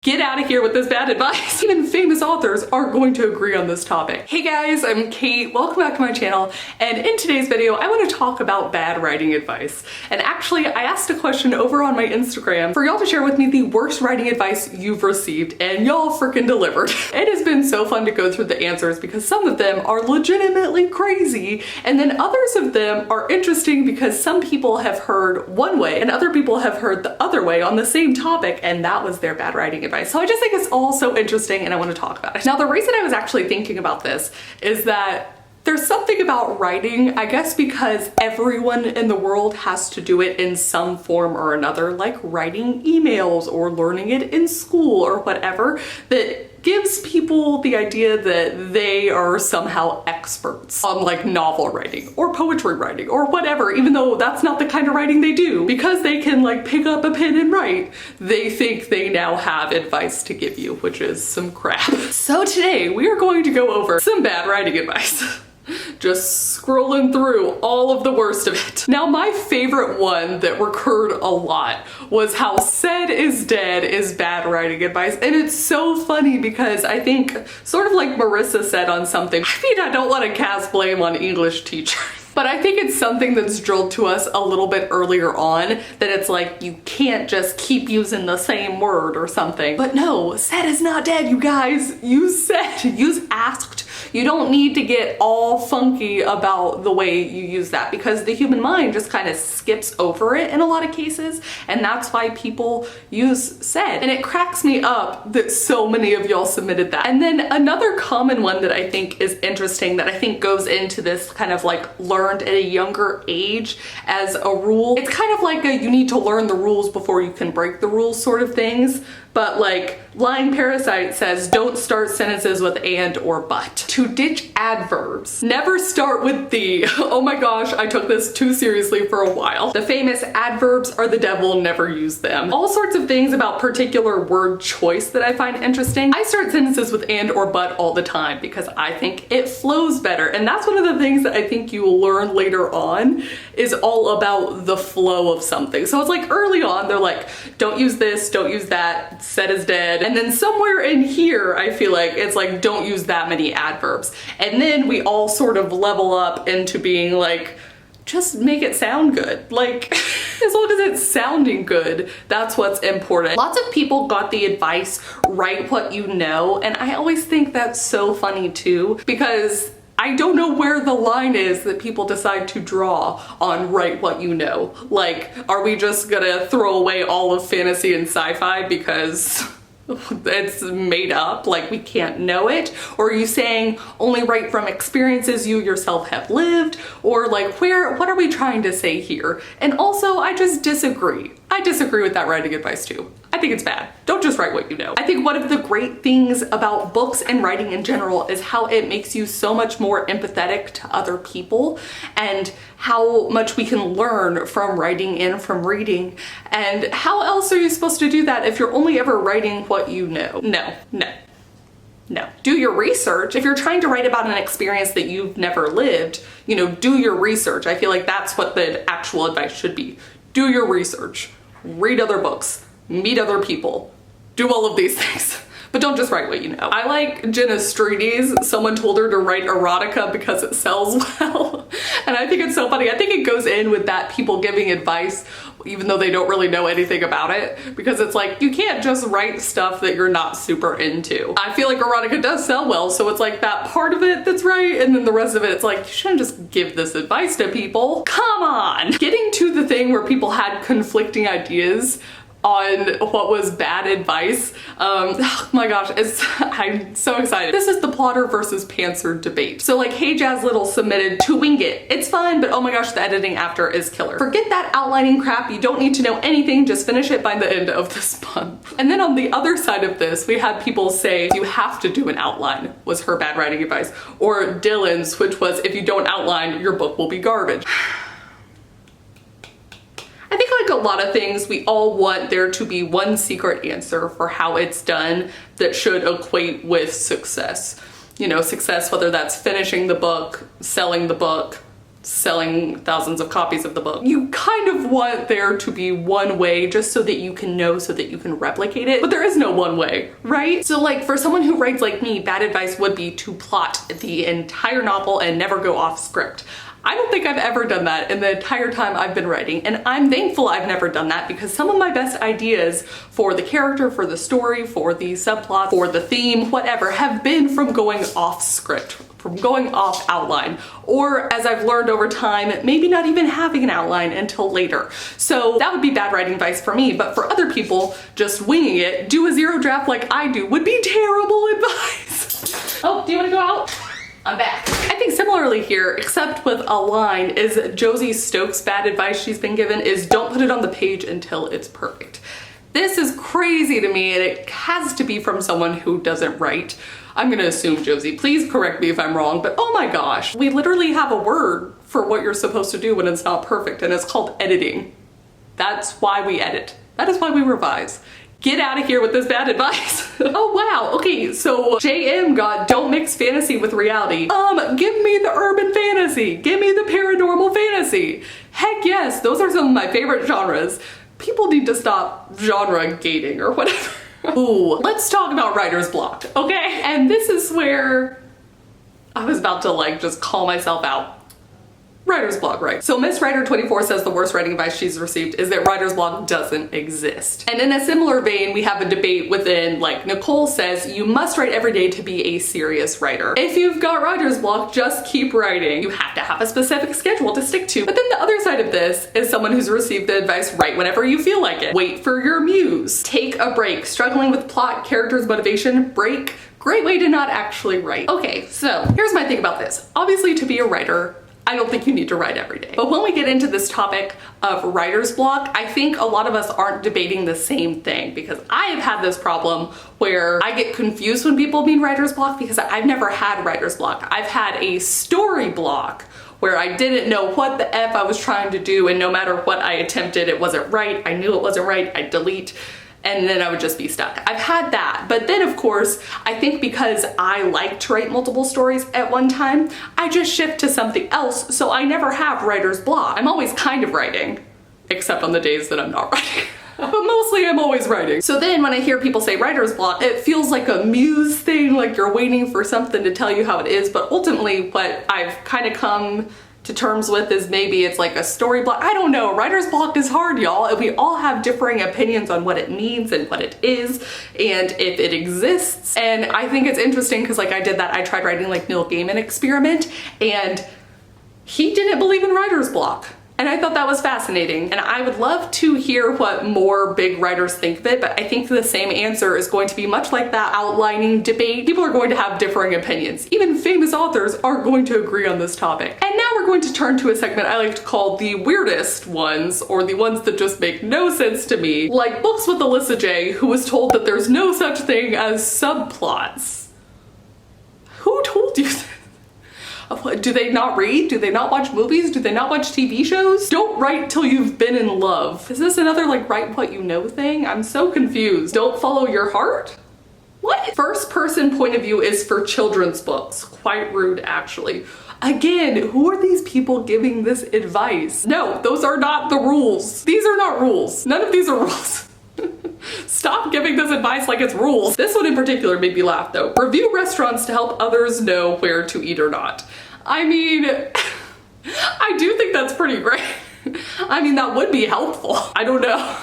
get out of here with this bad advice. Even famous authors are going to agree on this topic. Hey guys, I'm Kate. Welcome back to my channel. And in today's video, I want to talk about bad writing advice. And actually, I asked a question over on my Instagram for y'all to share with me the worst writing advice you've received, and y'all freaking delivered. It has been so fun to go through the answers because some of them are legitimately crazy, and then others of them are interesting because some people have heard one way and other people have heard the other way on the same topic, and that was their bad writing advice. So I just think it's all so interesting and I want to talk about it. Now, the reason I was actually thinking about this is that there's something about writing, I guess because everyone in the world has to do it in some form or another, like writing emails or learning it in school or whatever, that gives people the idea that they are somehow experts on like novel writing or poetry writing or whatever, even though that's not the kind of writing they do. Because they can like pick up a pen and write, they think they now have advice to give you, which is some crap. So today we are going to go over some bad writing advice. Just scrolling through all of the worst of it. Now, my favorite one that recurred a lot was how said is dead is bad writing advice. And it's so funny because I think, sort of like Marissa said on something, I mean, I don't want to cast blame on English teachers, but I think it's something that's drilled to us a little bit earlier on, that it's like, you can't just keep using the same word or something. But no, said is not dead, you guys. Use said, use asked. You don't need to get all funky about the way you use that because the human mind just kind of skips over it in a lot of cases, and that's why people use said. And it cracks me up that so many of y'all submitted that. And then another common one that I think is interesting that I think goes into this kind of like learned at a younger age as a rule. It's kind of like a you need to learn the rules before you can break the rules sort of things. But like Lying Parasite says, don't start sentences with and or but. To ditch adverbs, never start with the. Oh my gosh, I took this too seriously for a while. The famous adverbs are the devil, never use them. All sorts of things about particular word choice that I find interesting. I start sentences with and or but all the time because I think it flows better. And that's one of the things that I think you will learn later on is all about the flow of something. So it's like early on, they're like, don't use this, don't use that, said is dead. And then somewhere in here, I feel like it's like, don't use that many adverbs. And then we all sort of level up into being like, just make it sound good. Like, as long as it's sounding good, that's what's important. Lots of people got the advice, write what you know. And I always think that's so funny too, because I don't know where the line is that people decide to draw on write what you know. Like, are we just gonna throw away all of fantasy and sci-fi because it's made up, like we can't know it? Or are you saying only write from experiences you yourself have lived? Or like, what are we trying to say here? And also, I just disagree. I disagree with that writing advice too. I think it's bad. Don't just write what you know. I think one of the great things about books and writing in general is how it makes you so much more empathetic to other people and how much we can learn from writing and from reading. And how else are you supposed to do that if you're only ever writing what you know? No. Do your research. If you're trying to write about an experience that you've never lived, you know, do your research. I feel like that's what the actual advice should be. Do your research. Read other books. Meet other people. Do all of these things. But don't just write what you know. I like Jenna Streety's, someone told her to write erotica because it sells well. And I think it's so funny. I think it goes in with that people giving advice even though they don't really know anything about it, because it's like, you can't just write stuff that you're not super into. I feel like erotica does sell well, so it's like that part of it that's right, and then the rest of it, it's like, you shouldn't just give this advice to people. Come on! Getting to the thing where people had conflicting ideas on what was bad advice. Oh my gosh, I'm so excited. This is the plotter versus pantser debate. So like, Hey Jazz Little submitted to wing it. It's fun, but oh my gosh, the editing after is killer. Forget that outlining crap. You don't need to know anything. Just finish it by the end of this month. And then on the other side of this, we had people say you have to do an outline was her bad writing advice. Or Dylan's, which was if you don't outline, your book will be garbage. I think like a lot of things, we all want there to be one secret answer for how it's done that should equate with success. You know, success, whether that's finishing the book, selling the book, selling thousands of copies of the book. You kind of want there to be one way just so that you can know, so that you can replicate it, but there is no one way, right? So like for someone who writes like me, bad advice would be to plot the entire novel and never go off script. I don't think I've ever done that in the entire time I've been writing, and I'm thankful I've never done that because some of my best ideas for the character, for the story, for the subplot, for the theme, whatever, have been from going off script, from going off outline, or as I've learned over time, maybe not even having an outline until later. So that would be bad writing advice for me, but for other people, just winging it, do a zero draft like I do, would be terrible advice. Oh, do you wanna go out? I'm back. I think similarly here, except with a line, is Josie Stokes' bad advice she's been given is don't put it on the page until it's perfect. This is crazy to me, and it has to be from someone who doesn't write. I'm gonna assume Josie, please correct me if I'm wrong, but oh my gosh, we literally have a word for what you're supposed to do when it's not perfect, and it's called editing. That's why we edit. That is why we revise. Get out of here with this bad advice. Oh wow, okay, so JM got don't mix fantasy with reality. Give me the urban fantasy. Give me the paranormal fantasy. Heck yes, those are some of my favorite genres. People need to stop genre gating or whatever. Ooh, let's talk about writer's block, okay? And this is where I was about to like just call myself out. Writer's block, right? So Miss Writer 24 says the worst writing advice she's received is that writer's block doesn't exist. And in a similar vein, we have a debate within, like Nicole says, you must write every day to be a serious writer. If you've got writer's block, just keep writing. You have to have a specific schedule to stick to. But then the other side of this is someone who's received the advice, write whenever you feel like it. Wait for your muse. Take a break. Struggling with plot, characters, motivation, break. Great way to not actually write. Okay, so here's my thing about this. Obviously, to be a writer, I don't think you need to write every day. But when we get into this topic of writer's block, I think a lot of us aren't debating the same thing, because I have had this problem where I get confused when people mean writer's block because I've never had writer's block. I've had a story block where I didn't know what the F I was trying to do, and no matter what I attempted, it wasn't right. I knew it wasn't right, I'd delete, and then I would just be stuck. I've had that. But then of course, I think because I like to write multiple stories at one time, I just shift to something else, so I never have writer's block. I'm always kind of writing, except on the days that I'm not writing. But mostly I'm always writing. So then when I hear people say writer's block, it feels like a muse thing, like you're waiting for something to tell you how it is, but ultimately what I've kind of come to terms with is maybe it's like a story block. I don't know. Writer's block is hard, y'all, and we all have differing opinions on what it means and what it is and if it exists. And I think it's interesting because like I did that, I tried writing like Neil Gaiman experiment, and he didn't believe in writer's block. And I thought that was fascinating. And I would love to hear what more big writers think of it, but I think the same answer is going to be much like that outlining debate. People are going to have differing opinions. Even famous authors aren't going to agree on this topic. And now we're going to turn to a segment I like to call the weirdest ones, or the ones that just make no sense to me, like books with Alyssa J, who was told that there's no such thing as subplots. Who told you that? Do they not read? Do they not watch movies? Do they not watch TV shows? Don't write till you've been in love. Is this another like write what you know thing? I'm so confused. Don't follow your heart? What? First person point of view is for children's books. Quite rude, actually. Again, who are these people giving this advice? No, those are not the rules. These are not rules. None of these are rules. Stop giving this advice like it's rules. This one in particular made me laugh though. Review restaurants to help others know where to eat or not. I mean, I do think that's pretty great. I mean, that would be helpful. I don't know.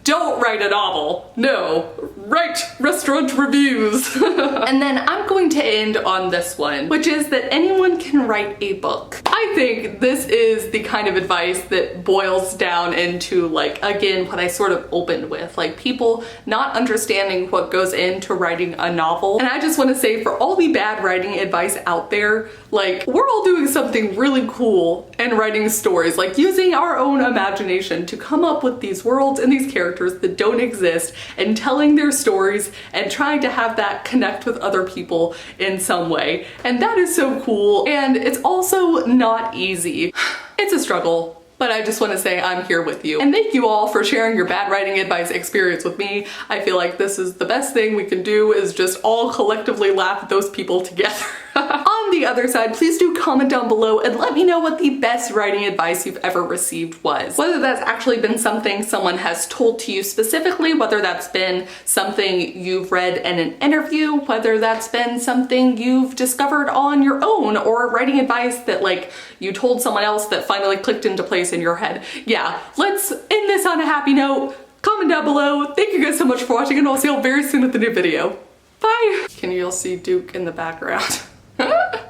Don't write a novel. No, write restaurant reviews. And then I'm going to end on this one, which is that anyone can write a book. I think this is the kind of advice that boils down into, like, again, what I sort of opened with, like people not understanding what goes into writing a novel. And I just want to say, for all the bad writing advice out there, like, we're all doing something really cool and writing stories, like using our own imagination to come up with these worlds and these characters that don't exist, and telling their stories and trying to have that connect with other people in some way. And that is so cool. And it's also not easy. It's a struggle, but I just want to say I'm here with you. And thank you all for sharing your bad writing advice experience with me. I feel like this is the best thing we can do, is just all collectively laugh at those people together. On on the other side, please do comment down below and let me know what the best writing advice you've ever received was. Whether that's actually been something someone has told to you specifically, whether that's been something you've read in an interview, whether that's been something you've discovered on your own, or writing advice that like you told someone else that finally clicked into place in your head. Yeah, let's end this on a happy note. Comment down below. Thank you guys so much for watching, and I'll see you very soon with a new video. Bye! Can you all see Duke in the background?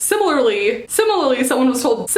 Similarly, someone was told